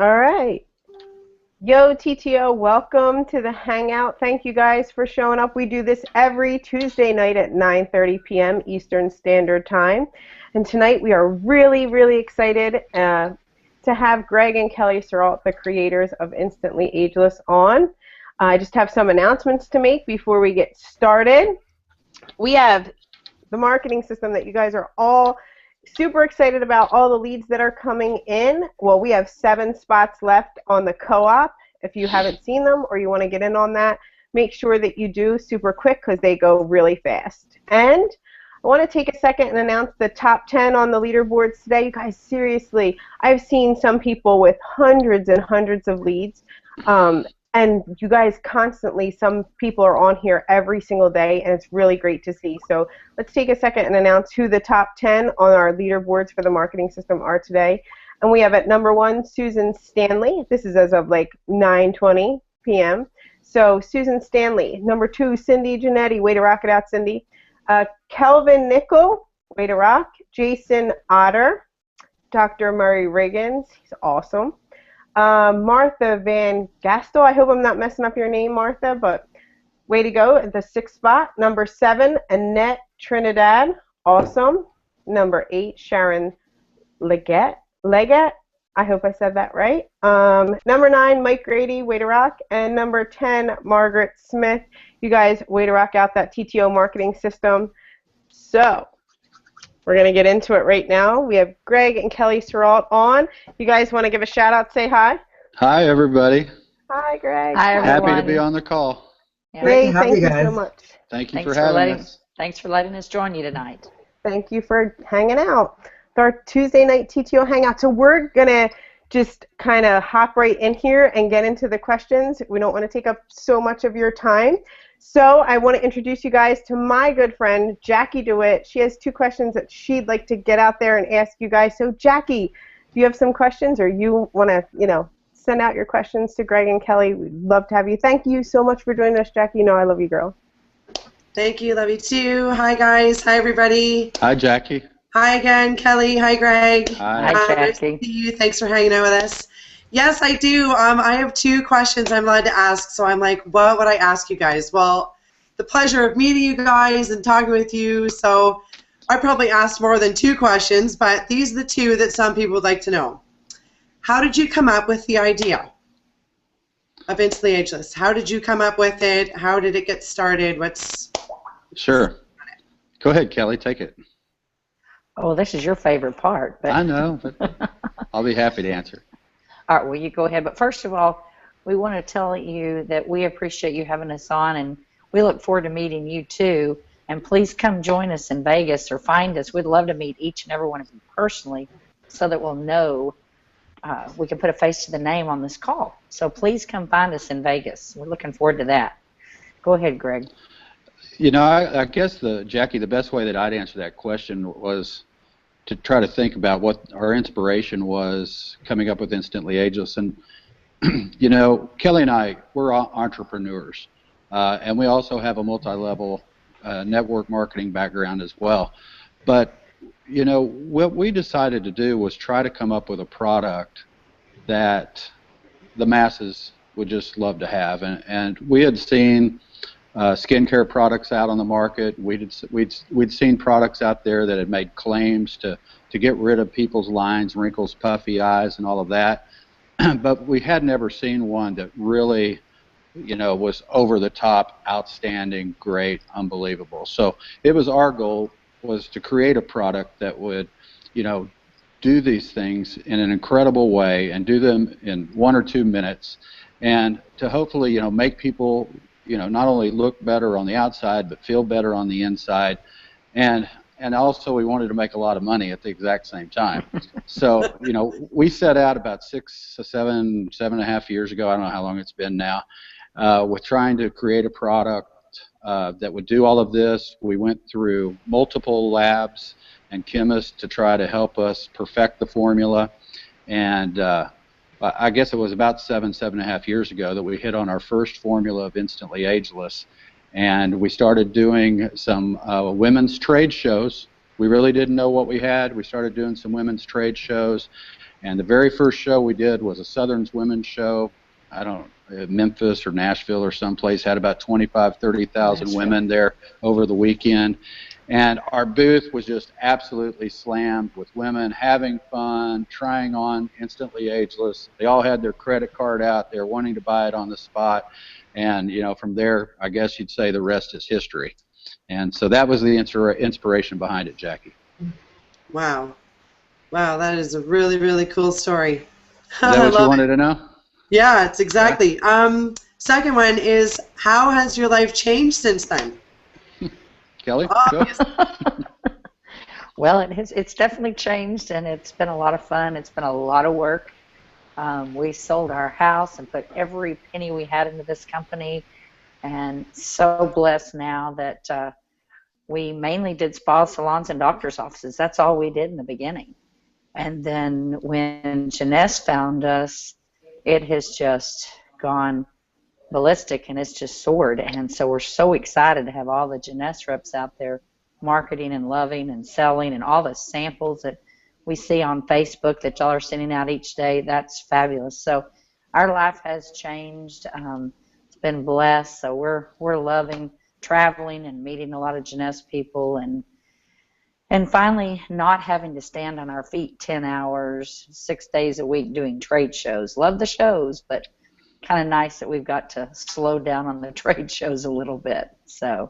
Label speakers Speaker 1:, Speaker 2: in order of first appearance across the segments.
Speaker 1: All right. Yo, TTO, welcome to the Hangout. Thank you guys for showing up. We do this every Tuesday night at 9:30 p.m. Eastern Standard Time. And tonight we are really, really excited to have Greg and Kellie Serrault, the creators of Instantly Ageless, on. I just have some announcements to make before we get started. We have the marketing system that you guys are all super excited about, all the leads that are coming in. Well, we have 7 spots left on the co-op. If you haven't seen them or you want to get in on that, make sure that you do super quick because they go really fast. And I want to take a second and announce the top 10 on the leaderboards today. You guys, seriously, I've seen some people with hundreds and hundreds of leads. And you guys constantly, some people are on here every single day, and it's really great to see. So let's take a second and announce who the top 10 on our leaderboards for the marketing system are today. And we have at number 1, Susan Stanley. This is as of like 9:20 p.m. So Susan Stanley. Number 2, Cindy Giannetti. Way to rock it out, Cindy. Kelvin Nickel. Way to rock. Jason Otter. Dr. Murray Riggins. He's awesome. Martha Van Gastel, I hope I'm not messing up your name, Martha, but way to go at the 6th spot. Number 7, Annette Trinidad, awesome. Number 8, Sharon Leggett, I hope I said that right. Number 9, Mike Grady, way to rock. And number 10, Margaret Smith. You guys, way to rock out that TTO marketing system. So we're going to get into it right now. We have Greg and Kellie Serrault on. You guys want to give a shout out, say hi?
Speaker 2: Hi, everybody.
Speaker 1: Hi, Greg.
Speaker 3: Hi, everyone.
Speaker 2: Happy to be on the call.
Speaker 3: Yeah.
Speaker 1: Great, thank you so much.
Speaker 2: Thank you for having us.
Speaker 3: Thanks for letting us join you tonight.
Speaker 1: Thank you for hanging out. It's our Tuesday night TTO hangout. So we're going to just kind of hop right in here and get into the questions. We don't want to take up so much of your time. So I want to introduce you guys to my good friend, Jackie DeWitt. She has 2 questions that she'd like to get out there and ask you guys. So Jackie, do you have some questions, or you want to, send out your questions to Greg and Kellie? We'd love to have you. Thank you so much for joining us, Jackie. You know I love you, girl.
Speaker 4: Thank you. Love you too. Hi, guys. Hi, everybody.
Speaker 2: Hi, Jackie.
Speaker 4: Hi again, Kellie. Hi, Greg.
Speaker 2: Hi.
Speaker 3: Hi, Jackie.
Speaker 4: Nice to see you. Thanks for hanging out with us. Yes, I do. I have 2 questions I'm allowed to ask, so I'm like, what would I ask you guys? Well, the pleasure of meeting you guys and talking with you, so I probably asked more than 2 questions, but these are the 2 that some people would like to know. How did you come up with the idea of Instantly Ageless? How did you come up with it? How did it get started?
Speaker 2: Sure. Go ahead, Kellie. Take it.
Speaker 3: Oh, this is your favorite part. But
Speaker 2: I know, but I'll be happy to answer.
Speaker 3: all right, well, you go ahead. But first of all, we want to tell you that we appreciate you having us on, and we look forward to meeting you too. And please come join us in Vegas or find us. We'd love to meet each and every one of you personally so that we'll know we can put a face to the name on this call. So please come find us in Vegas. We're looking forward to that. Go ahead, Greg.
Speaker 2: I guess, Jackie, the best way that I'd answer that question was to try to think about what our inspiration was coming up with Instantly Ageless. And, Kellie and I, we're entrepreneurs. And we also have a multi-level network marketing background as well. But, what we decided to do was try to come up with a product that the masses would just love to have. And we had seen skincare products out on the market. We'd seen products out there that had made claims to get rid of people's lines, wrinkles, puffy eyes, and all of that. But we had never seen one that really was over the top, outstanding, great, unbelievable. So it was our goal was to create a product that would, do these things in an incredible way and do them in 1 or 2 minutes, and to hopefully, make people, not only look better on the outside but feel better on the inside, and also we wanted to make a lot of money at the exact same time. So, we set out about 7.5 years ago. I don't know how long it's been now. With trying to create a product that would do all of this. We went through multiple labs and chemists to try to help us perfect the formula. And I guess it was about 7.5 years ago that we hit on our first formula of Instantly Ageless. And we started doing some women's trade shows we really didn't know what we had. We started doing some women's trade shows, and the very first show we did was a Southern's Women's Show. I don't Memphis or Nashville or someplace, had about 25, 30,000 women there over the weekend. And our booth was just absolutely slammed with women having fun, trying on Instantly Ageless. They all had their credit card out. They were wanting to buy it on the spot. And, you know, from there, I guess you'd say the rest is history. And so that was the inspiration behind it, Jackie.
Speaker 4: Wow. Wow, that is a really, really cool story.
Speaker 2: Is that what you wanted to know?
Speaker 4: Yeah, it's exactly. Yeah. Second one is, how has your life changed since then?
Speaker 2: Kelly?
Speaker 3: Well, it's definitely changed, and it's been a lot of fun. It's been a lot of work. We sold our house and put every penny we had into this company, and so blessed now that we mainly did spa salons and doctor's offices. That's all we did in the beginning. And then when Jeunesse found us, it has just gone ballistic, and it's just soared. And so we're so excited to have all the Jeunesse reps out there marketing and loving and selling, and all the samples that we see on Facebook that y'all are sending out each day. That's fabulous. So our life has changed. It's been blessed. So we're loving traveling and meeting a lot of Jeunesse people, and finally not having to stand on our feet 10 hours, 6 days a week doing trade shows. Love the shows, but kind of nice that we've got to slow down on the trade shows a little bit. So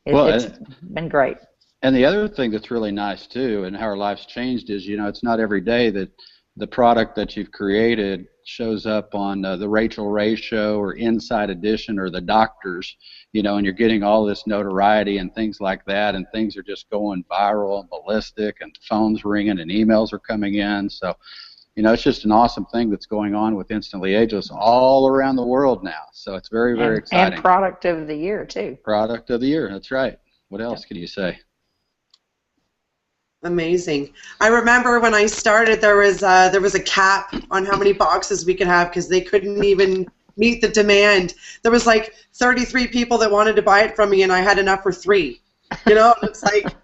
Speaker 3: it's been great.
Speaker 2: And the other thing that's really nice, too, and how our life's changed is, you know, it's not every day that the product that you've created shows up on the Rachel Ray Show or Inside Edition or the doctors, you know, and you're getting all this notoriety and things like that, and things are just going viral and ballistic, and phones ringing and emails are coming in. So, you know, it's just an awesome thing that's going on with Instantly Ageless all around the world now. So it's very, very exciting.
Speaker 3: And product of the year, too.
Speaker 2: Product of the year, that's right. What else can you say?
Speaker 4: Amazing. I remember when I started, there was a cap on how many boxes we could have because they couldn't even meet the demand. There was like 33 people that wanted to buy it from me, and I had enough for 3. You know, it's like,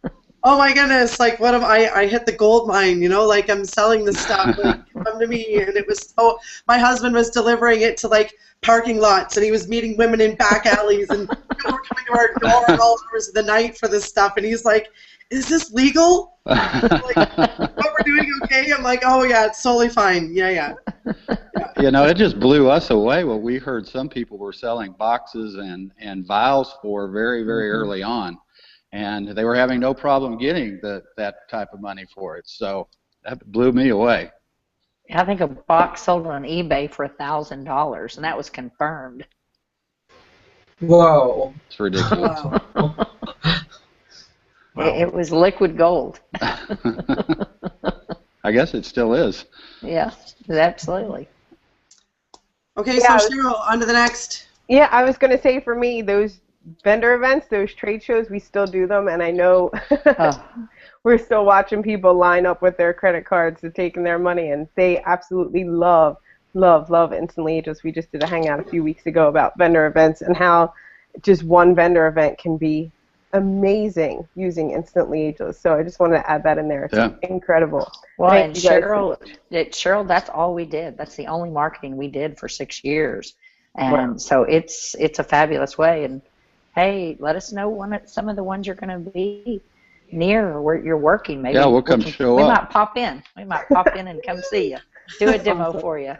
Speaker 4: oh my goodness, like what am I hit the gold mine, you know, like I'm selling this stuff, like come to me. And it was so, my husband was delivering it to like parking lots, and he was meeting women in back alleys, and people were coming to our door at all hours of the night for this stuff, and he's like, is this legal? Like, what we're doing okay? I'm like, oh yeah, it's totally fine. Yeah.
Speaker 2: You know, it just blew us away what we heard some people were selling boxes and vials for very, very early on. And they were having no problem getting that type of money for it. So that blew me away.
Speaker 3: I think a box sold on eBay for $1,000, and that was confirmed.
Speaker 5: Whoa.
Speaker 2: It's ridiculous.
Speaker 4: Wow.
Speaker 3: It was liquid gold.
Speaker 2: I guess it still is.
Speaker 3: Yeah, absolutely.
Speaker 4: Okay, so Serrault, on to the next.
Speaker 1: Yeah, I was going to say for me, those vendor events, those trade shows, we still do them, and I know we're still watching people line up with their credit cards to taking their money, and they absolutely love Instantly Ageless. We just did a hangout a few weeks ago about vendor events and how just one vendor event can be amazing using Instantly Ageless. So I just wanted to add that in there. It's incredible.
Speaker 3: Well, and Serrault, that's all we did. That's the only marketing we did for 6 years. And so it's a fabulous way. And hey, let us know some of the ones you're going to be near where you're working. Maybe
Speaker 2: we'll come show up.
Speaker 3: We might pop in. We might pop in and come see you. Do a demo for you.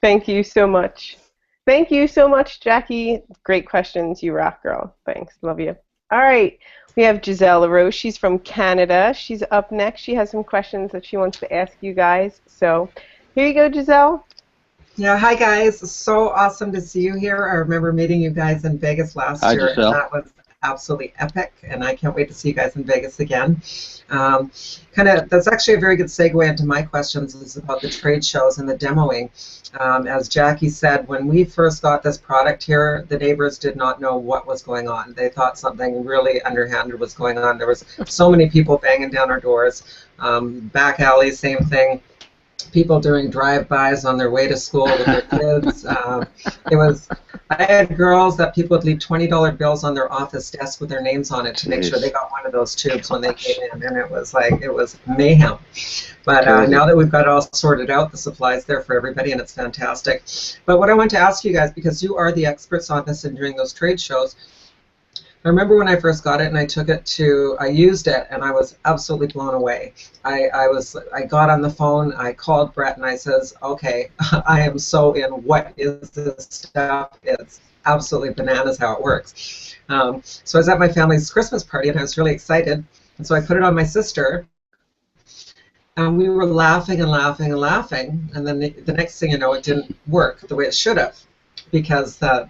Speaker 1: Thank you so much. Thank you so much, Jackie. Great questions. You rock, girl. Thanks. Love you. All right. We have Giselle LaRoche. She's from Canada. She's up next. She has some questions that she wants to ask you guys. So here you go, Giselle.
Speaker 5: Yeah, hi, guys. So awesome to see you here. I remember meeting you guys in Vegas last year.
Speaker 2: Giselle.
Speaker 5: And that was absolutely epic, and I can't wait to see you guys in Vegas again. That's actually a very good segue into my questions is about the trade shows and the demoing. As Jackie said, when we first got this product here, the neighbors did not know what was going on. They thought something really underhanded was going on. There was so many people banging down our doors. Back alley, same thing. people doing drive-bys on their way to school with their kids. I had girls that people would leave $20 bills on their office desk with their names on it to make sure they got one of those tubes when they came in, and it was mayhem. But now that we've got it all sorted out, the supply's there for everybody, and it's fantastic. But what I want to ask you guys, because you are the experts on this and during those trade shows, I remember when I first got it and I used it, and I was absolutely blown away. I got on the phone, I called Brett, and I says, okay, I am so in. What is this stuff? It's absolutely bananas how it works. So I was at my family's Christmas party, and I was really excited, and so I put it on my sister, and we were laughing and laughing and laughing, and then the next thing you know, it didn't work the way it should have, because I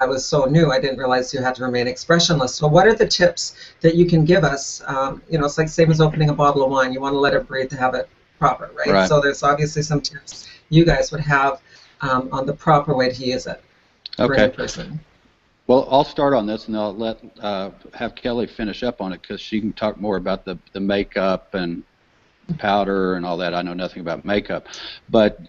Speaker 5: was so new, I didn't realize you had to remain expressionless. So what are the tips that you can give us? It's like same as opening a bottle of wine. You want to let it breathe to have it proper, right? So there's obviously some tips you guys would have on the proper way to use it for any person.
Speaker 2: Well, I'll start on this, and I'll have Kelly finish up on it, because she can talk more about the makeup and powder and all that. I know nothing about makeup, but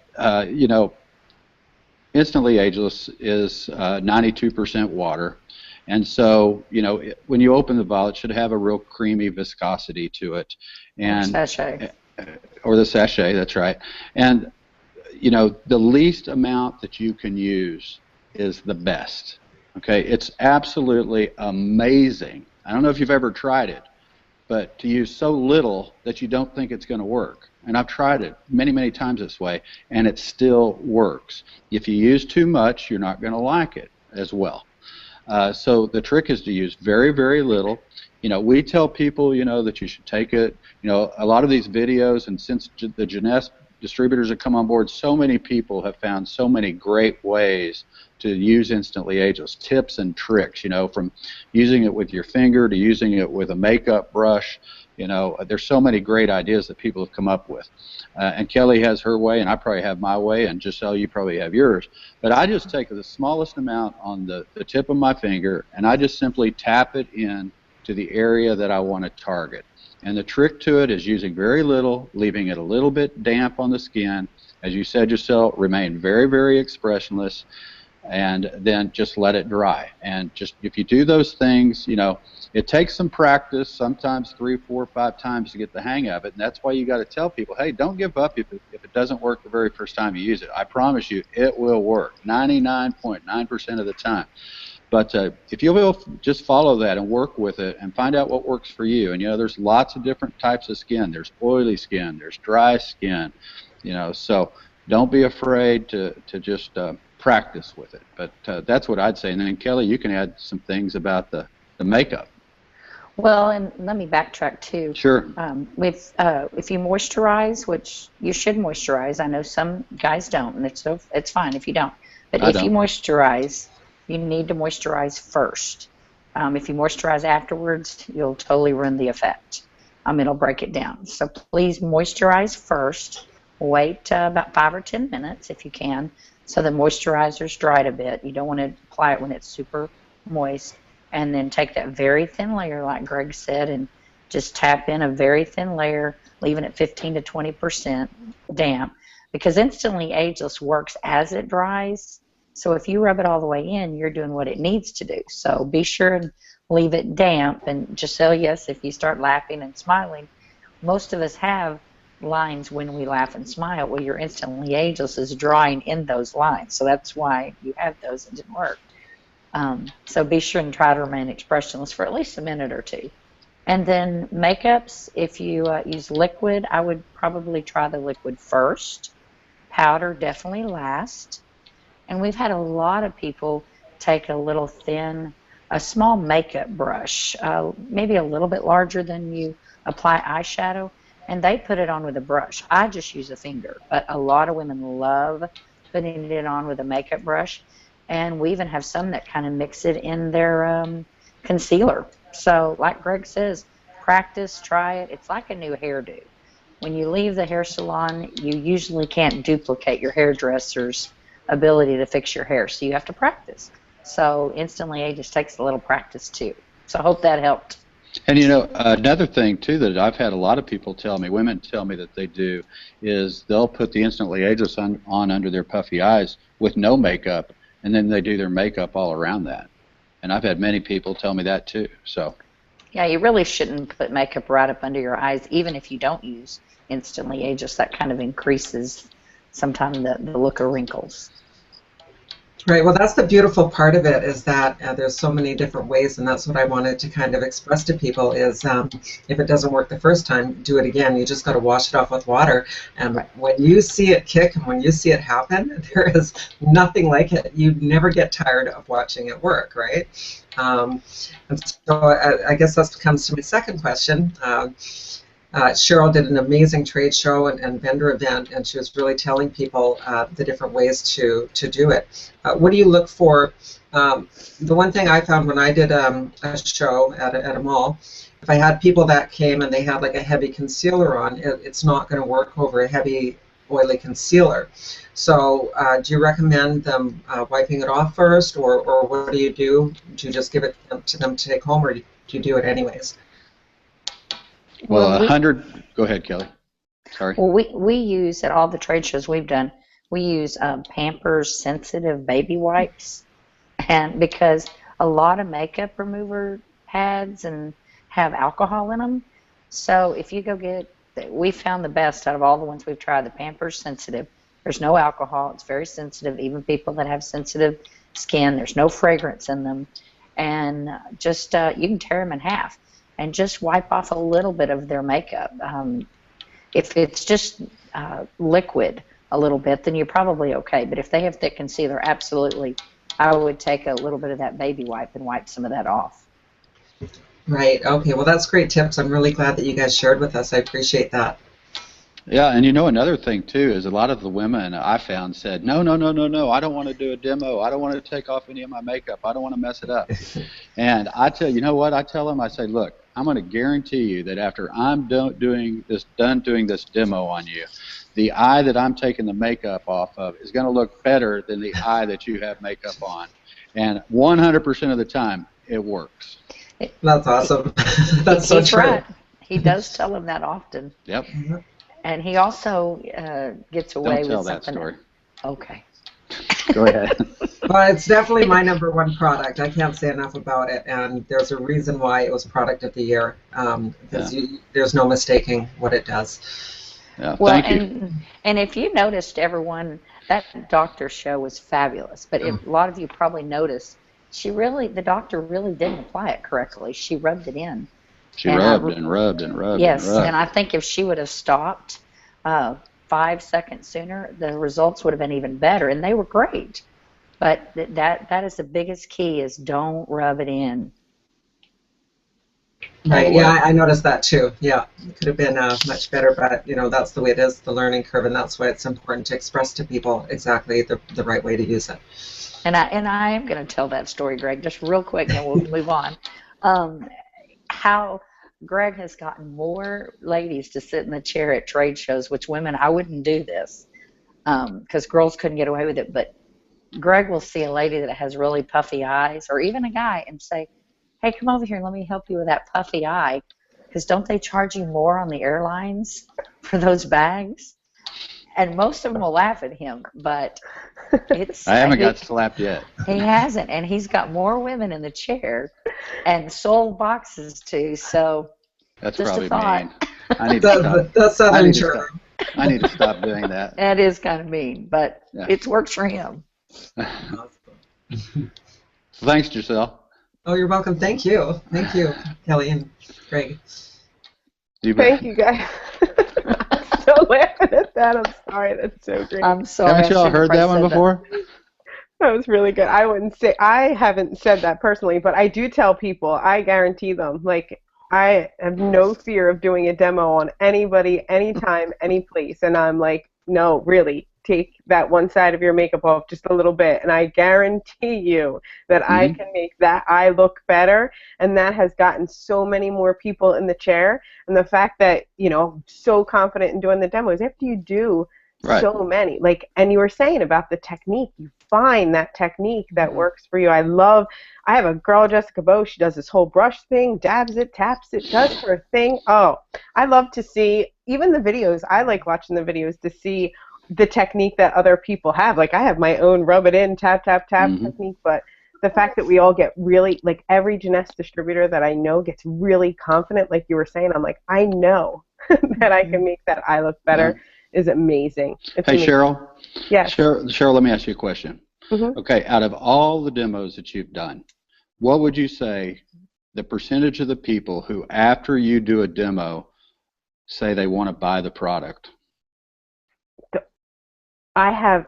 Speaker 2: Instantly Ageless is 92% water, and so when you open the bottle, it should have a real creamy viscosity to it, and
Speaker 3: sachet.
Speaker 2: Or the sachet. That's right. And the least amount that you can use is the best. Okay, it's absolutely amazing. I don't know if you've ever tried it, but to use so little that you don't think it's going to work. And I've tried it many, many times this way, and it still works. If you use too much, you're not going to like it as well. So the trick is to use very, very little. We tell people, that you should take it. A lot of these videos, and since the Jeunesse distributors have come on board, so many people have found so many great ways to use Instantly Ageless, tips and tricks, from using it with your finger to using it with a makeup brush. There's so many great ideas that people have come up with. And Kelly has her way, and I probably have my way, and Giselle, you probably have yours. But I just take the smallest amount on the tip of my finger, and I just simply tap it in to the area that I want to target. And the trick to it is using very little, leaving it a little bit damp on the skin. As you said yourself, remain very, very expressionless, and then just let it dry. And just if you do those things, it takes some practice, sometimes 3, 4, 5 times to get the hang of it. And that's why you got to tell people, hey, don't give up if it doesn't work the very first time you use it. I promise you it will work 99.9% of the time. But if you will just follow that and work with it and find out what works for you, and there's lots of different types of skin. There's oily skin, there's dry skin, so don't be afraid to just practice with it. But that's what I'd say. And then Kelly, you can add some things about the makeup.
Speaker 3: Well, and let me backtrack too.
Speaker 2: Sure.
Speaker 3: If you moisturize, which you should moisturize, I know some guys don't, and it's fine if you don't. But if you moisturize, you need to moisturize first. If you moisturize afterwards, you'll totally ruin the effect. It'll break it down. So please moisturize first. Wait about 5 or 10 minutes if you can, so the moisturizer's dried a bit. You don't want to apply it when it's super moist. And then take that very thin layer, like Greg said, and just tap in a very thin layer, leaving it 15 to 20% damp. Because Instantly Ageless works as it dries. So if you rub it all the way in, you're doing what it needs to do. So be sure and leave it damp. And Giselle, yes, if you start laughing and smiling, most of us have lines when we laugh and smile. Well, your Instantly Ageless is drawing in those lines. So that's why you have those. It didn't work. So be sure and try to remain expressionless for at least a minute or two. And then makeups, if you use liquid, I would probably try the liquid first. Powder definitely last. And we've had a lot of people take a small makeup brush, maybe a little bit larger than you apply eyeshadow, and they put it on with a brush. I just use a finger, but a lot of women love putting it on with a makeup brush. And we even have some that kind of mix it in their concealer. So like Greg says, practice, try it. It's like a new hairdo. When you leave the hair salon, you usually can't duplicate your hairdresser's ability to fix your hair, so you have to practice. So Instantly Ageless takes a little practice too. So I hope that helped.
Speaker 2: And you know, another thing too that I've had a lot of people tell me, women tell me that they do, is they'll put the Instantly Ageless on under their puffy eyes with no makeup, and then they do their makeup all around that. And I've had many people tell me that too. So.
Speaker 3: Yeah, you really shouldn't put makeup right up under your eyes, even if you don't use Instantly Ageless. That kind of increases sometimes the look of wrinkles.
Speaker 5: Right. Well, that's the beautiful part of it, is that there's so many different ways, and that's what I wanted to kind of express to people is if it doesn't work the first time, do it again. You just got to wash it off with water. And when you see it kick and when you see it happen, there is nothing like it. You never get tired of watching it work, right? And so I guess that comes to my second question. Serrault did an amazing trade show and vendor event, and she was really telling people the different ways to do it. What do you look for? The one thing I found when I did a show at a mall, if I had people that came and they had like a heavy concealer on, it's not going to work over a heavy oily concealer. So do you recommend them wiping it off first, or what do you do? Do you just give it to them to take home, or do you do it anyways?
Speaker 2: Well, 100. Go ahead, Kelly. Sorry.
Speaker 3: Well, we use at all the trade shows we've done. We use Pampers Sensitive baby wipes, and because a lot of makeup remover pads and have alcohol in them, so if you go get, we found the best out of all the ones we've tried, the Pampers Sensitive. There's no alcohol. It's very sensitive. Even people that have sensitive skin, there's no fragrance in them, and just you can tear them in half and just wipe off a little bit of their makeup. If it's just liquid a little bit, then you're probably okay. But if they have thick concealer, absolutely, I would take a little bit of that baby wipe and wipe some of that off.
Speaker 5: Right. Okay. Well, that's great tips. I'm really glad that you guys shared with us. I appreciate that.
Speaker 2: Yeah, and you know, another thing too is a lot of the women I found said, no, I don't want to do a demo. I don't want to take off any of my makeup. I don't want to mess it up. And I tell you know what? I tell them, I say, look, I'm going to guarantee you that after I'm done doing this demo on you, the eye that I'm taking the makeup off of is going to look better than the eye that you have makeup on. And 100% of the time, it works.
Speaker 5: That's awesome. That's so true.
Speaker 3: Right. He does tell them that often.
Speaker 2: Yep.
Speaker 3: And he also gets away with something.
Speaker 2: Don't tell that story.
Speaker 3: Okay.
Speaker 2: Go ahead.
Speaker 5: Well, it's definitely my #1 product. I can't say enough about it, and there's a reason why it was Product of the Year, because there's no mistaking what it does.
Speaker 2: Yeah,
Speaker 3: well,
Speaker 2: thank you.
Speaker 3: And if you noticed, everyone, that doctor show was fabulous, but a lot of you probably noticed the doctor really didn't apply it correctly. She rubbed it in.
Speaker 2: She rubbed and rubbed and rubbed.
Speaker 3: Yes,
Speaker 2: and rubbed.
Speaker 3: And I think if she would have stopped 5 seconds sooner, the results would have been even better, and they were great. But that is the biggest key, is don't rub it in.
Speaker 5: Right, yeah, I noticed that too. Yeah, it could have been much better, but you know, that's the way it is, the learning curve, and that's why it's important to express to people exactly the right way to use it.
Speaker 3: And I am going to tell that story, Greg, just real quick, and we'll move on. How Greg has gotten more ladies to sit in the chair at trade shows, which women, I wouldn't do this because girls couldn't get away with it, but Greg will see a lady that has really puffy eyes, or even a guy, and say, hey, come over here and let me help you with that puffy eye, because don't they charge you more on the airlines for those bags? And most of them will laugh at him, but it's...
Speaker 2: I haven't got slapped yet.
Speaker 3: He hasn't, and he's got more women in the chair and sold boxes too, so
Speaker 2: that's
Speaker 3: just
Speaker 2: probably
Speaker 3: a thought.
Speaker 2: mean. I need to stop.
Speaker 5: That's Southern charm.
Speaker 2: I need to stop doing that.
Speaker 3: That is kind of mean, but it works for him.
Speaker 2: Thanks, Giselle.
Speaker 5: Oh, you're welcome. Thank you. Thank you, Kelly and Greg.
Speaker 1: Thank you, guys. I'm still laughing at that. I'm sorry. That's so great.
Speaker 3: I'm sorry.
Speaker 2: Haven't you all heard that one before?
Speaker 1: That was really good. I haven't said that personally, but I do tell people, I guarantee them, like, I have no fear of doing a demo on anybody, anytime, any place. And I'm like, no, really, take that one side of your makeup off just a little bit, and I guarantee you that I can make that eye look better. And that has gotten so many more people in the chair. And the fact that, you know, so confident in doing the demos, after you do
Speaker 2: Right.
Speaker 1: So many. Like, and you were saying about the technique. You find that technique that works for you. I have a girl, Jessica Bow, she does this whole brush thing, dabs it, taps it, does her thing. Oh, I love to see, even the videos, I like watching the videos to see the technique that other people have. Like, I have my own rub it in, tap, tap, tap technique, but the fact that we all get really, like, every Jeunesse distributor that I know gets really confident, like you were saying, I'm like, I know that I can make that eye look better, is amazing. It's
Speaker 2: Hey,
Speaker 1: amazing.
Speaker 2: Cheryl.
Speaker 1: Yes.
Speaker 2: Cheryl, let me ask you a question. Okay, out of all the demos that you've done, what would you say the percentage of the people who, after you do a demo, say they want to buy the product?
Speaker 1: I have,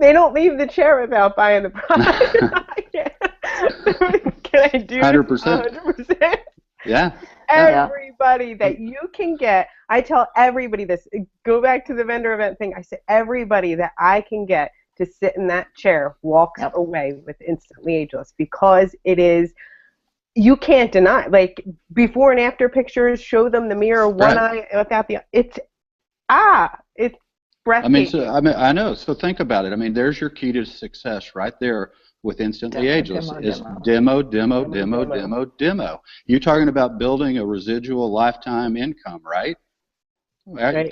Speaker 1: they don't leave the chair without buying the product. Can I do
Speaker 2: 100%.
Speaker 1: 100%?
Speaker 2: Yeah.
Speaker 1: Everybody that you can get, I tell everybody this, go back to the vendor event thing, I say everybody that I can get to sit in that chair walks away with Instantly Ageless, because it is, you can't deny, like, before and after pictures, show them the mirror, one eye without the, it's breathtaking.
Speaker 2: I know, so think about it. I mean, there's your key to success right there with Instantly Ageless. It's demo, demo, demo, demo, demo. You're talking about building a residual lifetime income, right? Right. Many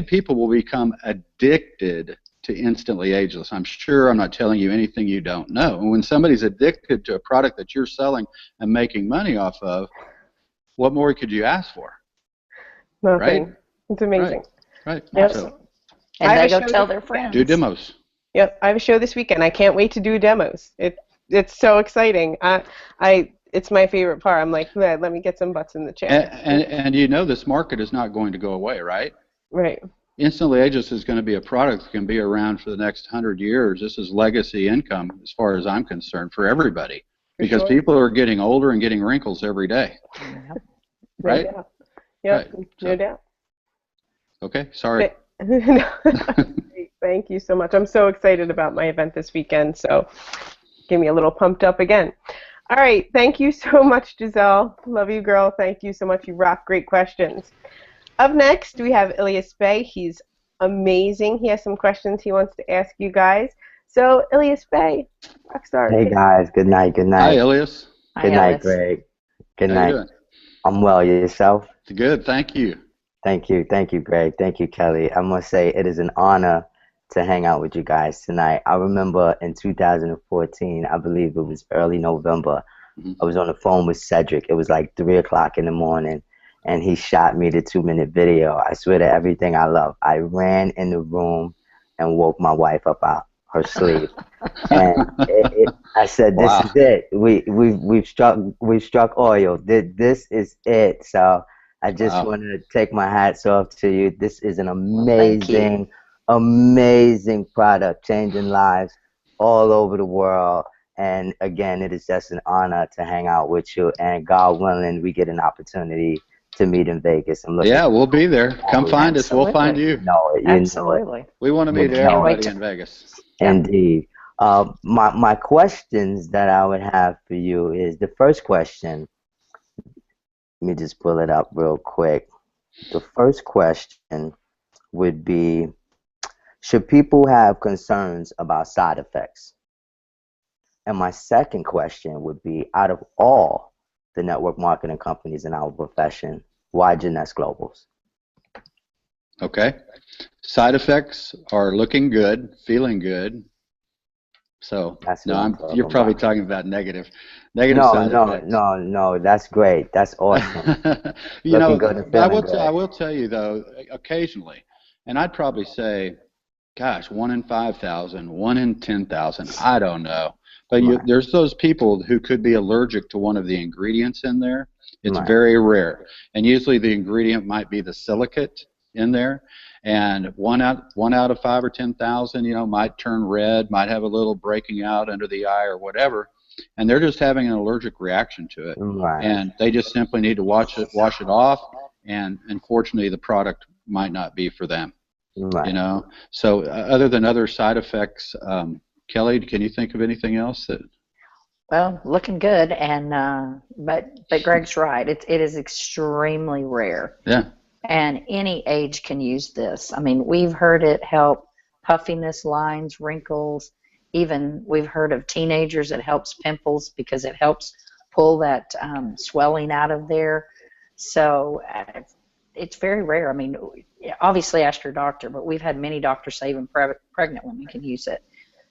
Speaker 2: people will become addicted to Instantly Ageless. I'm sure I'm not telling you anything you don't know. And when somebody's addicted to a product that you're selling and making money off of, what more could you ask for?
Speaker 1: Nothing.
Speaker 2: Right?
Speaker 1: It's amazing.
Speaker 2: Right.
Speaker 1: Yep.
Speaker 2: So,
Speaker 3: and they go tell their friends.
Speaker 2: Do demos.
Speaker 1: Yep, I have a show this weekend. I can't wait to do demos. It's so exciting. It's my favorite part. I'm like, let me get some butts in the chair.
Speaker 2: And you know this market is not going to go away, right?
Speaker 1: Right.
Speaker 2: Instantly Ageless is going to be a product that can be around for the next 100 years. This is legacy income, as far as I'm concerned, for everybody. Because people are getting older and getting wrinkles every day. Right?
Speaker 1: No doubt. Yep, right. No doubt.
Speaker 2: Okay, sorry.
Speaker 1: Thank you so much. I'm so excited about my event this weekend, so give me a little pumped up again. All right, thank you so much, Giselle. Love you, girl. Thank you so much. You rock. Great questions. Up next, we have Ilyas Bey. He's amazing. He has some questions he wants to ask you guys. So, Ilyas Bey, rockstar.
Speaker 6: Hey, guys. Good night. Good night.
Speaker 2: Hi, Ilyas.
Speaker 6: Good night, Greg. Good night.
Speaker 2: You doing?
Speaker 6: I'm well. Yourself?
Speaker 2: Good. Thank you.
Speaker 6: Thank you. Thank you, Greg. Thank you, Kelly. I must say it is an honor to hang out with you guys tonight. I remember in 2014, I believe it was early November, I was on the phone with Cedric. It was like 3 o'clock in the morning, and he shot me the 2-minute video. I swear to everything I love. I ran in the room and woke my wife up out her sleep. And I said, this is it. We've struck oil. This is it. So I just want to take my hats off to you. This is an amazing, amazing product, changing lives all over the world. And again, it is just an honor to hang out with you. And God willing, we get an opportunity to meet in Vegas.
Speaker 2: Yeah, we'll be there. Come find us. We'll find you.
Speaker 6: No,
Speaker 3: absolutely.
Speaker 2: We want to meet everybody in Vegas.
Speaker 6: Indeed. My questions that I would have for you is, the first question, let me just pull it up real quick. The first question would be, should people have concerns about side effects? And my second question would be, out of all the network marketing companies in our profession, why Jeunesse Globals?
Speaker 2: Okay. Side effects are looking good, feeling good. So you're probably talking about negative side effects.
Speaker 6: No, that's great. That's awesome.
Speaker 2: You know,
Speaker 6: good and feeling good.
Speaker 2: I will tell you though, occasionally, and I'd probably say, gosh, 1 in 5,000, 1 in 10,000, I don't know. But there's those people who could be allergic to one of the ingredients in there. It's very rare. And usually the ingredient might be the silicate in there. And one out of 5 or 10,000, you know, might turn red, might have a little breaking out under the eye or whatever. And they're just having an allergic reaction to it. And they just simply need to wash it off. And unfortunately, the product might not be for them. You know, so other than other side effects, Kelly, can you think of anything else that?
Speaker 3: Well, looking good, and but Greg's right. It is extremely rare.
Speaker 2: Yeah.
Speaker 3: And any age can use this. I mean, we've heard it help puffiness, lines, wrinkles. Even we've heard of teenagers it helps pimples because it helps pull that swelling out of there. So it's very rare. I mean, obviously ask your doctor, but we've had many doctors say even pregnant women can use it.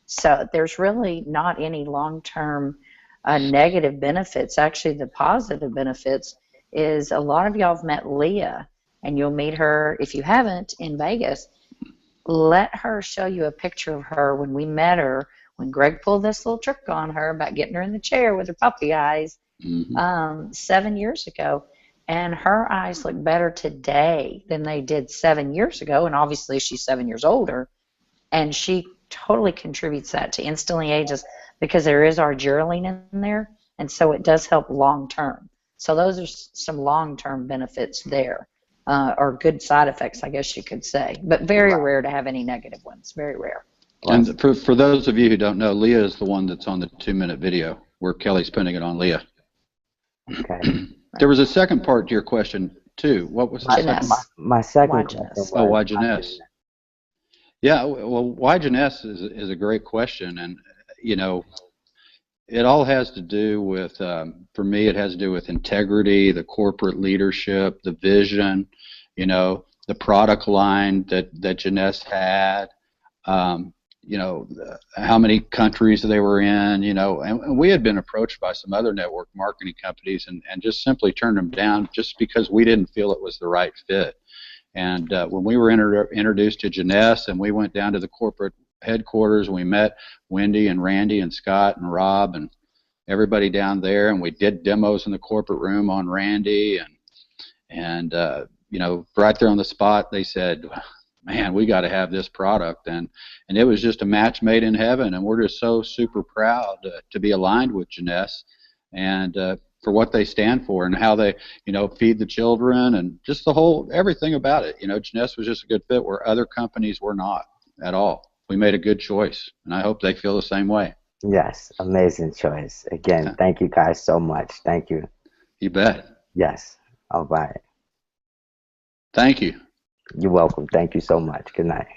Speaker 3: So there's really not any long-term negative benefits. Actually, the positive benefits is a lot of y'all have met Leah, and you'll meet her, if you haven't, in Vegas. Let her show you a picture of her when we met her, when Greg pulled this little trick on her about getting her in the chair with her puppy eyes 7 years ago. And her eyes look better today than they did 7 years ago. And obviously she's 7 years older. And she totally contributes that to Instantly Ageless because there is argireline in there. And so it does help long term. So those are some long term benefits there. Or good side effects, I guess you could say. But very rare to have any negative ones. Very rare.
Speaker 2: And for those of you who don't know, Leah is the one that's on the 2-minute video where Kelly's pinning it on Leah.
Speaker 6: Okay.
Speaker 2: There was a second part to your question, too. What was the second?
Speaker 6: My second
Speaker 3: Why
Speaker 6: question
Speaker 3: Jeunesse?
Speaker 6: was,
Speaker 2: Oh, why Jeunesse? Yeah, well, why Jeunesse is a great question. And, you know, it all has to do with, for me, it has to do with integrity, the corporate leadership, the vision, you know, the product line that Jeunesse had, you know, how many countries they were in, you know, and we had been approached by some other network marketing companies and just simply turned them down just because we didn't feel it was the right fit. And when we were introduced to Jeunesse and we went down to the corporate headquarters, we met Wendy and Randy and Scott and Rob and everybody down there, and we did demos in the corporate room on Randy, and you know, right there on the spot, they said, man, we got to have this product, and it was just a match made in heaven, and we're just so super proud to be aligned with Jeunesse, and for what they stand for and how they, you know, feed the children and just the whole, everything about it. You know, Jeunesse was just a good fit where other companies were not at all. We made a good choice, and I hope they feel the same way.
Speaker 6: Yes, amazing choice. Again, thank you guys so much. Thank you.
Speaker 2: You bet.
Speaker 6: Yes. All right.
Speaker 2: Thank you.
Speaker 6: You're welcome. Thank you so much. Good night.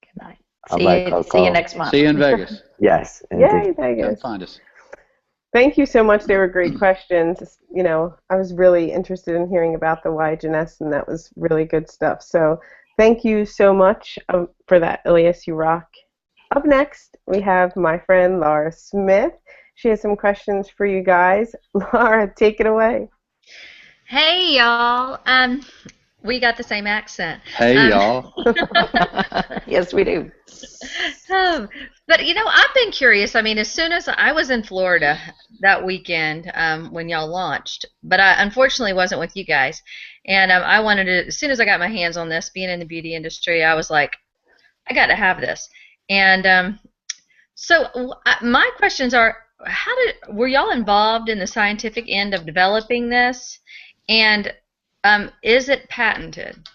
Speaker 3: Good night.
Speaker 6: All
Speaker 3: See,
Speaker 6: right,
Speaker 3: you,
Speaker 6: Coco.
Speaker 3: see you next month.
Speaker 2: See you in Vegas.
Speaker 6: Yes.
Speaker 1: Yay,
Speaker 6: Indeed.
Speaker 2: Come
Speaker 1: Vegas.
Speaker 2: find us.
Speaker 1: Thank you so much. They were great questions. You know, I was really interested in hearing about the why Jeunesse, and that was really good stuff. So thank you so much for that, Elias. You rock. Up next, we have my friend Laura Smith. She has some questions for you guys. Laura, take it away.
Speaker 7: Hey, y'all. We got the same accent.
Speaker 2: Hey, y'all.
Speaker 3: Yes, we do.
Speaker 7: But, you know, I've been curious. I mean, as soon as I was in Florida that weekend when y'all launched, but I unfortunately wasn't with you guys. And I wanted to, as soon as I got my hands on this, being in the beauty industry, I was like, I got to have this. And so my questions are, were y'all involved in the scientific end of developing this? And is it patented?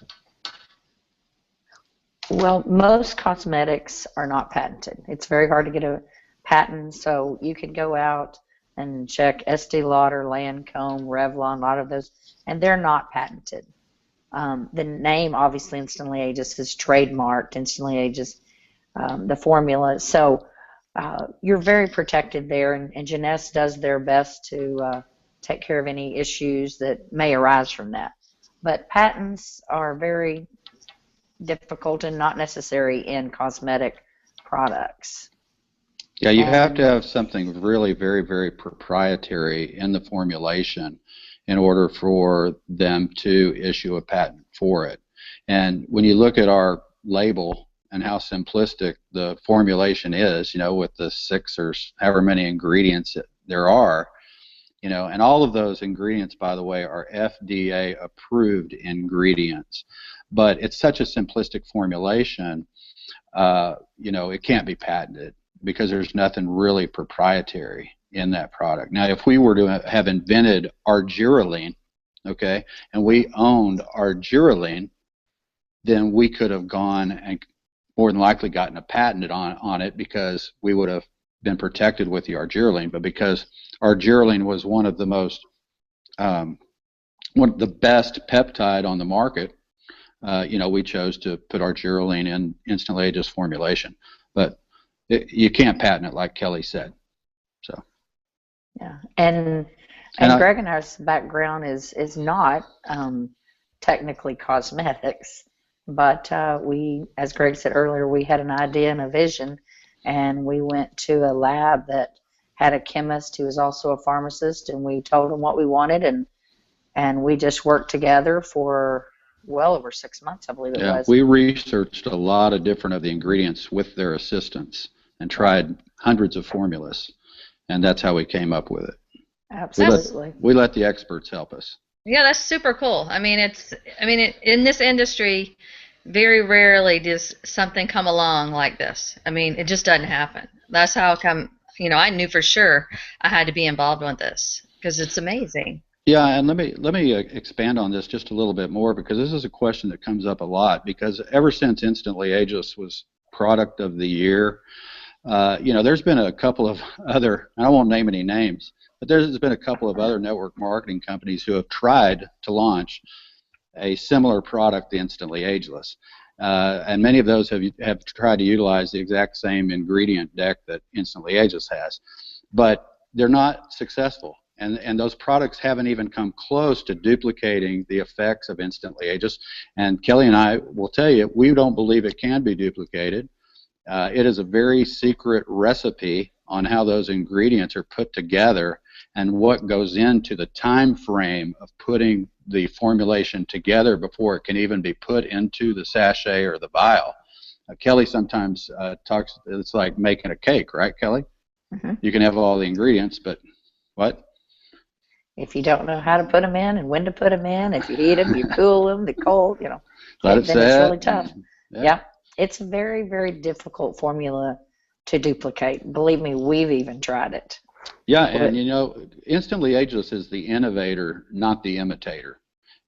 Speaker 3: Well, most cosmetics are not patented. It's very hard to get a patent, so you could go out and check Estee Lauder, Lancome, Revlon, a lot of those, and they're not patented. The name, obviously, Instantly Ageless is trademarked, Instantly Ageless, the formula. So you're very protected there, and Jeunesse does their best to take care of any issues that may arise from that. But patents are very difficult and not necessary in cosmetic products.
Speaker 2: Yeah, you have to have something really very, very proprietary in the formulation in order for them to issue a patent for it. And when you look at our label and how simplistic the formulation is, you know, with the 6 or however many ingredients there are, you know, and all of those ingredients, by the way, are FDA approved ingredients. But it's such a simplistic formulation, you know, it can't be patented because there's nothing really proprietary in that product. Now, if we were to have invented argireline, okay, and we owned argireline, then we could have gone and more than likely gotten a patent on it because we would have been protected with the argireline. But because argireline was one of the most, one of the best peptide on the market, we chose to put our Geraldine in instantly ageless formulation. But you can't patent it, like Kelly said. So.
Speaker 3: Yeah, and Greg and I's background is not technically cosmetics, but we, as Greg said earlier, we had an idea and a vision, and we went to a lab that had a chemist who was also a pharmacist, and we told him what we wanted, and we just worked together for well over 6 months, I believe it was.
Speaker 2: We researched a lot of different of the ingredients with their assistants and tried hundreds of formulas, and that's how we came up with it.
Speaker 3: Absolutely.
Speaker 2: We let the experts help us.
Speaker 7: Yeah, that's super cool. I mean, in this industry, very rarely does something come along like this. I mean, it just doesn't happen. That's how come, I knew for sure I had to be involved with this because it's amazing.
Speaker 2: Yeah, and let me expand on this just a little bit more, because this is a question that comes up a lot, because ever since Instantly Ageless was product of the year, there's been a couple of other, I won't name any names, but there's been a couple of other network marketing companies who have tried to launch a similar product to Instantly Ageless. And many of those have tried to utilize the exact same ingredient deck that Instantly Ageless has. But they're not successful. And those products haven't even come close to duplicating the effects of Instantly Ageless. And Kelly and I will tell you, we don't believe it can be duplicated. It is a very secret recipe on how those ingredients are put together and what goes into the time frame of putting the formulation together before it can even be put into the sachet or the vial. Kelly sometimes talks, it's like making a cake, right, Kelly?
Speaker 3: Mm-hmm.
Speaker 2: You can have all the ingredients, but what?
Speaker 3: If you don't know how to put them in and when to put them in, if you heat them, you cool them, they're cold,
Speaker 2: Let it
Speaker 3: then it's
Speaker 2: set.
Speaker 3: really tough.
Speaker 2: Yeah.
Speaker 3: It's a very, very difficult formula to duplicate. Believe me, we've even tried it.
Speaker 2: Yeah, and Instantly Ageless is the innovator, not the imitator.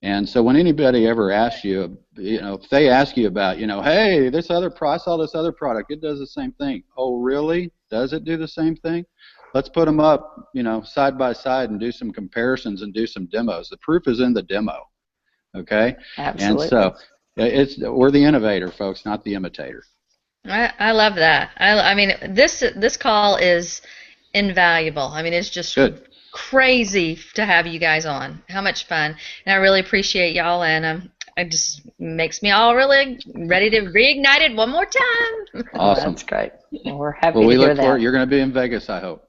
Speaker 2: And so when anybody ever asks you, if they ask you about, hey, I saw this other product, it does the same thing. Oh, really? Does it do the same thing? Let's put them up, side by side and do some comparisons and do some demos. The proof is in the demo, okay?
Speaker 3: Absolutely.
Speaker 2: And so we're the innovator, folks, not the imitator.
Speaker 7: I love that. I mean, this call is invaluable. I mean, it's just
Speaker 2: good.
Speaker 7: Crazy to have you guys on. How much fun. And I really appreciate y'all, and it just makes me all really ready to reignite it one more time.
Speaker 2: Awesome.
Speaker 3: That's great. Well, we're happy
Speaker 2: we
Speaker 3: to hear
Speaker 2: look
Speaker 3: that.
Speaker 2: forward. You're going to be in Vegas, I hope.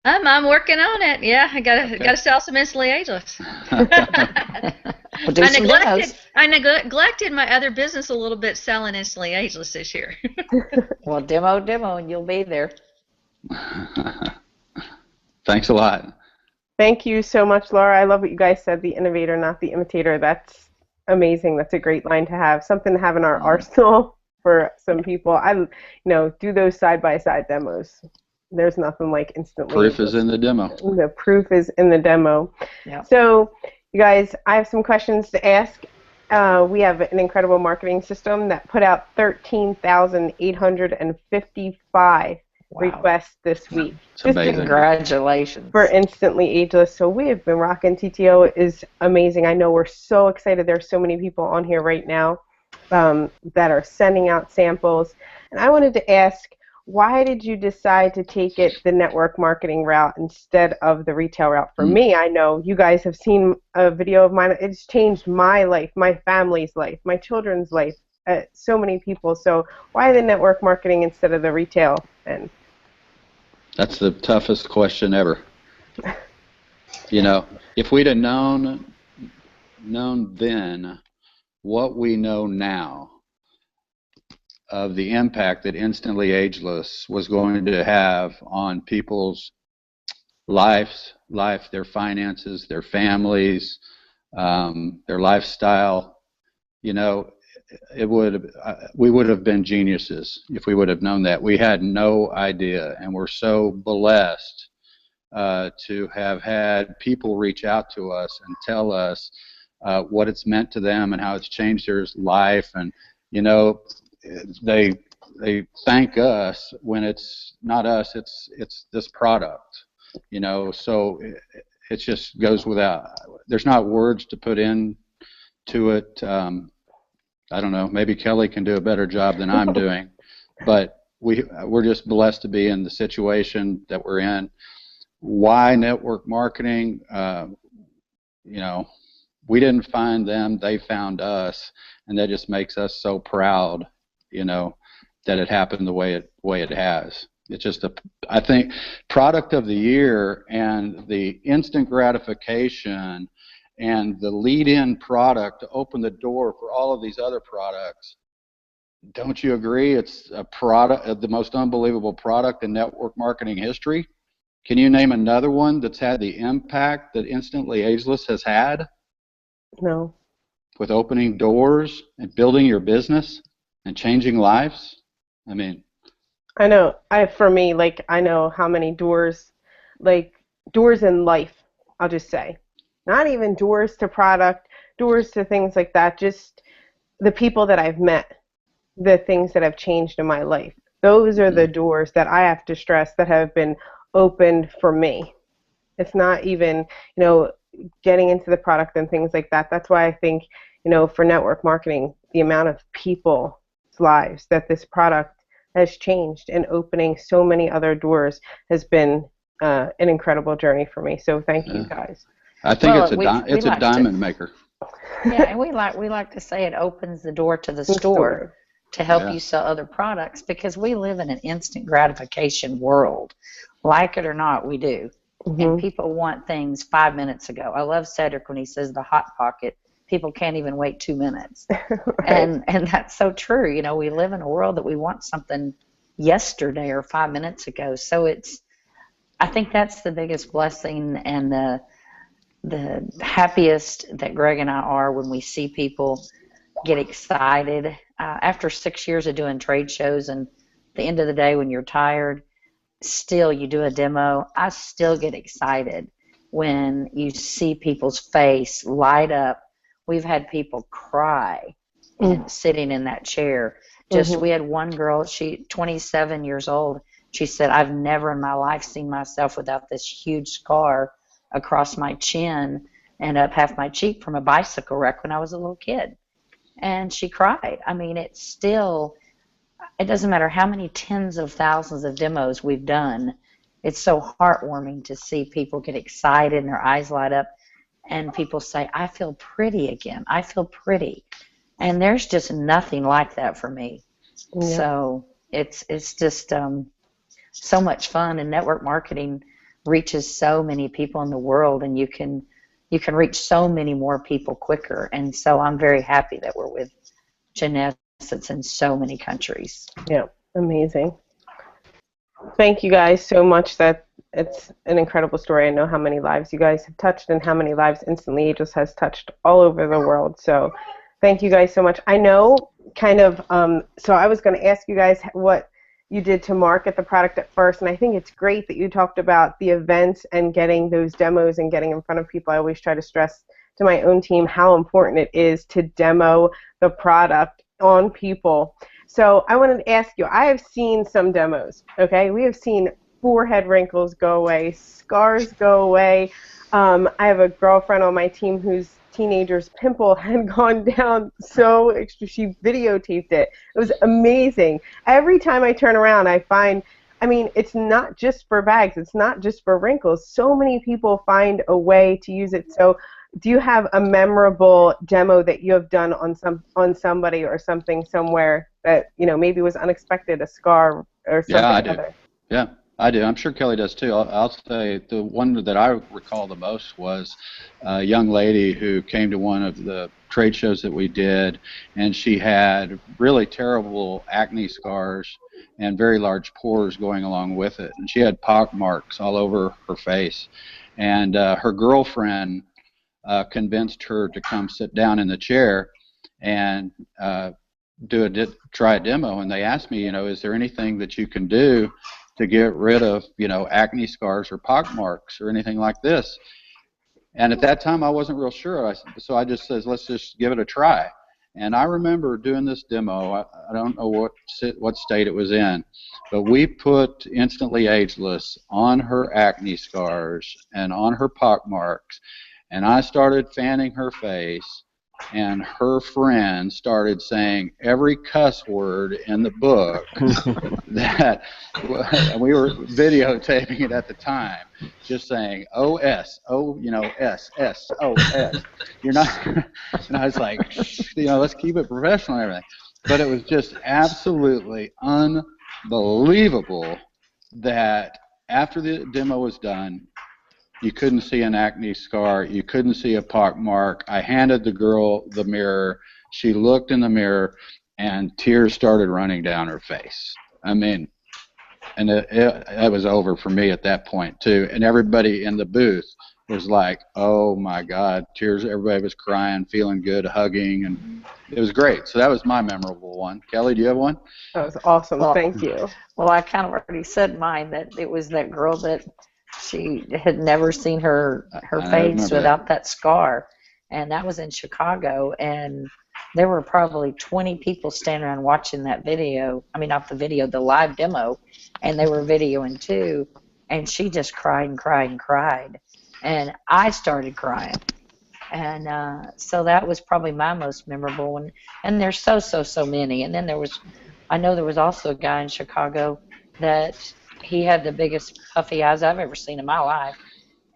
Speaker 7: I'm working on it. Yeah, I gotta sell some Instantly Ageless.
Speaker 3: We'll do some demos.
Speaker 7: I neglected my other business a little bit selling Instantly Ageless this year.
Speaker 3: Well, demo, and you'll be there.
Speaker 2: Thanks a lot.
Speaker 1: Thank you so much, Laura. I love what you guys said, the innovator, not the imitator. That's amazing. That's a great line to have, something to have in our arsenal for some people. Do those side-by-side demos. There's nothing like Instantly.
Speaker 2: Proof is in the demo.
Speaker 1: The proof is in the demo.
Speaker 3: Yeah.
Speaker 1: So, you guys, I have some questions to ask. We have an incredible marketing system that put out 13,855 requests this week.
Speaker 2: It's amazing.
Speaker 3: Congratulations.
Speaker 1: For Instantly Ageless. So we have been rocking. TTO is amazing. I know we're so excited. There's so many people on here right now that are sending out samples. And I wanted to ask, why did you decide to take it the network marketing route instead of the retail route? For me, I know you guys have seen a video of mine. It's changed my life, my family's life, my children's life, so many people. So why the network marketing instead of the retail end?
Speaker 2: That's the toughest question ever. If we'd have known then what we know now of the impact that Instantly Ageless was going to have on people's life, their finances, their families, their lifestyle, we would have been geniuses if we would have known that. We had no idea, and we're so blessed to have had people reach out to us and tell us what it's meant to them and how it's changed their life, and they thank us when it's not us, it's this product, so it just goes without, there's not words to put in to it. I don't know, maybe Kelly can do a better job than I'm doing, but we're just blessed to be in the situation that we're in. Why network marketing? You know, we didn't find them, they found us, and that just makes us so proud, you know, that it happened the way it has. It's just I think, product of the year, and the instant gratification and the lead-in product to open the door for all of these other products. Don't you agree? It's a product, the most unbelievable product in network marketing history. Can you name another one that's had the impact that Instantly Ageless has had?
Speaker 1: No.
Speaker 2: With opening doors and building your business and changing lives? I mean,
Speaker 1: I know. For me, like, I know how many doors, like, doors in life, I'll just say. Not even doors to product, doors to things like that, just the people that I've met, the things that have changed in my life. Those are the doors that I have to stress that have been opened for me. It's not even, getting into the product and things like that. That's why I think, for network marketing, the amount of people's lives that this product has changed and opening so many other doors has been an incredible journey for me. So thank you guys.
Speaker 2: I think it's a diamond maker.
Speaker 3: Yeah, and we like to say it opens the door to the store to help you sell other products, because we live in an instant gratification world. Like it or not, we do. And people want things 5 minutes ago. I love Cedric when he says the hot pocket. People can't even wait 2 minutes. Right. And that's so true. We live in a world that we want something yesterday or 5 minutes ago. So I think that's the biggest blessing, and the happiest that Greg and I are when we see people get excited. After 6 years of doing trade shows, and at the end of the day when you're tired, still you do a demo, I still get excited when you see people's face light up. We've had people cry sitting in that chair. We had one girl, she 27 years old. She said, I've never in my life seen myself without this huge scar across my chin and up half my cheek from a bicycle wreck when I was a little kid. And she cried. I mean, it doesn't matter how many tens of thousands of demos we've done. It's so heartwarming to see people get excited and their eyes light up, and people say, I feel pretty again. I feel pretty. And there's just nothing like that for me. Yeah. So it's just so much fun, and network marketing reaches so many people in the world, and you can reach so many more people quicker. And so I'm very happy that we're with Jeunesse. It's in so many countries.
Speaker 1: Yeah, amazing. Thank you guys so much. That it's an incredible story. I know how many lives you guys have touched and how many lives Instantly Ageless has touched all over the world. So thank you guys so much. I know so I was going to ask you guys what you did to market the product at first, and I think it's great that you talked about the events and getting those demos and getting in front of people. I always try to stress to my own team how important it is to demo the product on people. So I wanted to ask you, I have seen some demos, okay? We have seen forehead wrinkles go away, scars go away. I have a girlfriend on my team whose teenager's pimple had gone down so extra. She videotaped it. It was amazing. Every time I turn around, I find, it's not just for bags. It's not just for wrinkles. So many people find a way to use it. So do you have a memorable demo that you have done on somebody or something somewhere that maybe was unexpected, a scar or something?
Speaker 2: Yeah, I do. Yeah, I do. I'm sure Kelly does too. I'll say the one that I recall the most was a young lady who came to one of the trade shows that we did, and she had really terrible acne scars and very large pores going along with it, and she had pock marks all over her face, and her girlfriend convinced her to come sit down in the chair and try a demo. And they asked me, is there anything that you can do to get rid of, acne scars or pock marks or anything like this? And at that time, I wasn't real sure. So I just said, let's just give it a try. And I remember doing this demo. I don't know what state it was in, but we put Instantly Ageless on her acne scars and on her pock marks. And I started fanning her face and her friend started saying every cuss word in the book that we were videotaping it at the time, just saying OS, S, OS. You're not, and I was like, let's keep it professional and everything. But it was just absolutely unbelievable that after the demo was done, you couldn't see an acne scar. You couldn't see a pock mark. I handed the girl the mirror. She looked in the mirror, and tears started running down her face. I mean, and it was over for me at that point, too. And everybody in the booth was like, oh, my God, tears. Everybody was crying, feeling good, hugging, and it was great. So that was my memorable one. Kelly, do you have one?
Speaker 1: That was awesome.
Speaker 3: Well,
Speaker 1: Thank you.
Speaker 3: Well, I kind of already said mine, that it was that girl that she had never seen her face without that scar, and that was in Chicago, and there were probably 20 people standing around watching that video. I mean, not the video, the live demo, and they were videoing too, and she just cried and cried and cried, and I started crying. And so that was probably my most memorable one. And there's so many. And then I know there was also a guy in Chicago that he had the biggest puffy eyes I've ever seen in my life.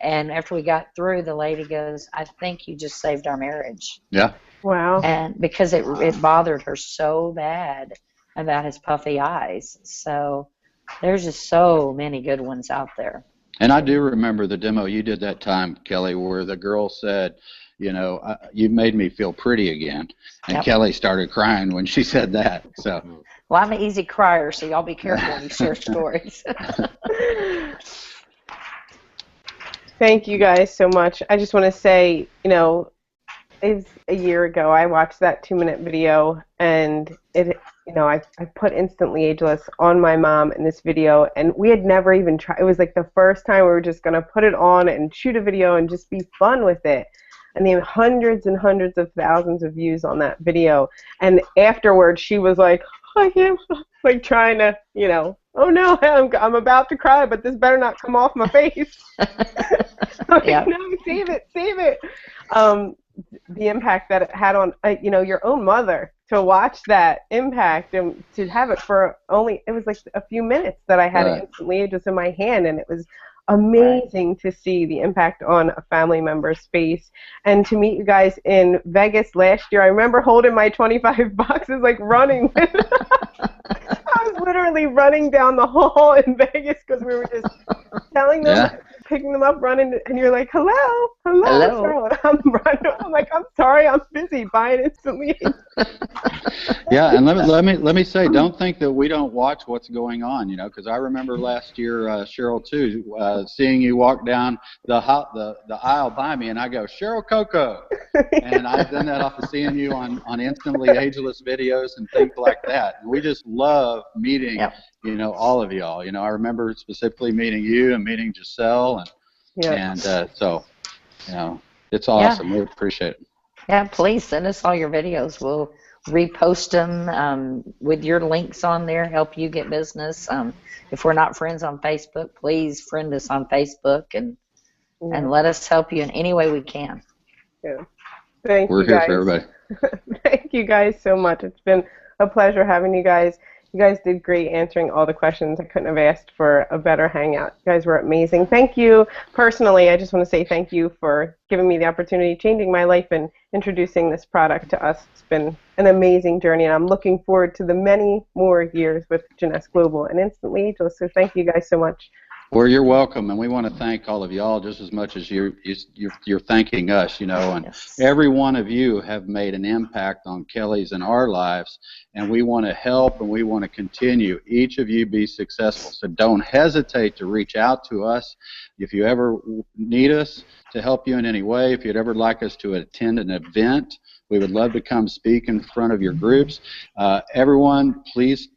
Speaker 3: And after we got through, the lady goes, I think you just saved our marriage.
Speaker 2: Yeah.
Speaker 1: Wow.
Speaker 3: And because it bothered her so bad about his puffy eyes. So there's just so many good ones out there.
Speaker 2: And I do remember the demo you did that time, Kelly, where the girl said, you made me feel pretty again. And
Speaker 3: Yep.
Speaker 2: Kelly started crying when she said that. So.
Speaker 3: Well, I'm an easy crier, so y'all be careful when you share stories.
Speaker 1: Thank you guys so much. I just want to say, it's a year ago I watched that 2-minute video, and I put Instantly Ageless on my mom in this video, and we had never even tried. It was like the first time we were just going to put it on and shoot a video and just be fun with it. And they have hundreds and hundreds of thousands of views on that video. And afterwards, she was like, I can't, like trying to, oh no, I'm about to cry, but this better not come off my face. Like,
Speaker 3: Yeah.
Speaker 1: No, save it. The impact that it had on, your own mother, to watch that impact and to have it for it was like a few minutes that I had it instantly just in my hand, and it was amazing to see the impact on a family member's face. And to meet you guys in Vegas last year, I remember holding my 25 boxes, like running. I was literally running down the hall in Vegas because we were just telling them, picking them up, running, and you're like, hello. Serrault. I'm running. I'm like, I'm sorry, I'm busy buying Instantly.
Speaker 2: Yeah, and let me say, don't think that we don't watch what's going on, because I remember last year, Serrault too, seeing you walk down the aisle by me, and I go, Serrault Coco, and I've done that off of seeing you on Instantly Ageless videos and things like that. And we just love meeting, all of y'all. I remember specifically meeting you and meeting Giselle, and so, it's awesome. We appreciate it.
Speaker 3: Yeah, please send us all your videos. We'll repost them with your links on there, help you get business. If we're not friends on Facebook, please friend us on Facebook and let us help you in any way we can.
Speaker 1: Yeah. Thank
Speaker 2: We're
Speaker 1: you
Speaker 2: here
Speaker 1: guys.
Speaker 2: for everybody.
Speaker 1: Thank you guys so much. It's been a pleasure having you guys. You guys did great answering all the questions. I couldn't have asked for a better hangout. You guys were amazing. Thank you. Personally, I just want to say thank you for giving me the opportunity, changing my life, and introducing this product to us. It's been an amazing journey, and I'm looking forward to the many more years with Jeunesse Global and Instantly Ageless. So thank you guys so much.
Speaker 2: Well, you're welcome, and we want to thank all of y'all just as much as you're thanking us, and every one of you have made an impact on Kelly's and our lives, and we want to help and we want to continue each of you be successful. So don't hesitate to reach out to us if you ever need us to help you in any way. If you'd ever like us to attend an event, we would love to come speak in front of your groups. Everyone, please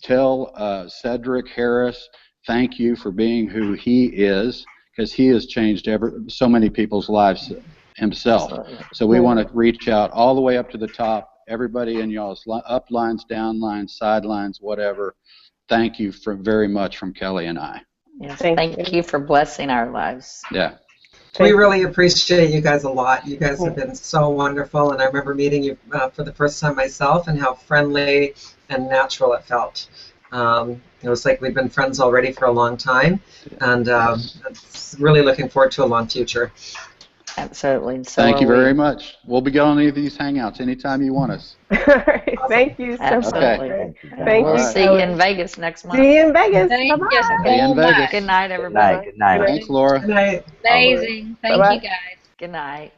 Speaker 2: tell Cedric Harris thank you for being who he is, because he has changed so many people's lives himself. So we want to reach out all the way up to the top, everybody in y'all's up lines, down lines, sidelines, whatever. Thank you very much from Kelly and I.
Speaker 3: Yes, thank you for blessing our lives.
Speaker 2: Yeah.
Speaker 5: We really appreciate you guys a lot. You guys have been so wonderful, and I remember meeting you for the first time myself, and how friendly and natural it felt. It was like we've been friends already for a long time, and really looking forward to a long future.
Speaker 3: Absolutely. So
Speaker 2: Thank you very
Speaker 3: we.
Speaker 2: much. We'll be going on any of these hangouts anytime you want us.
Speaker 1: All right. Thank you so
Speaker 3: Absolutely.
Speaker 1: much.
Speaker 6: Thank you, guys.
Speaker 1: Thank
Speaker 3: We'll
Speaker 1: you,
Speaker 3: see you
Speaker 1: Kellie.
Speaker 3: in Vegas next month.
Speaker 1: See you in Vegas.
Speaker 7: Thank you
Speaker 1: Bye-bye.
Speaker 2: See you in
Speaker 7: so
Speaker 2: Vegas.
Speaker 7: much.
Speaker 3: Good night,
Speaker 6: Good
Speaker 3: everybody.
Speaker 6: night. Good night.
Speaker 2: Thanks, Laura.
Speaker 5: Good night.
Speaker 7: Amazing. Thank
Speaker 1: Bye-bye.
Speaker 7: you guys.
Speaker 3: Good night.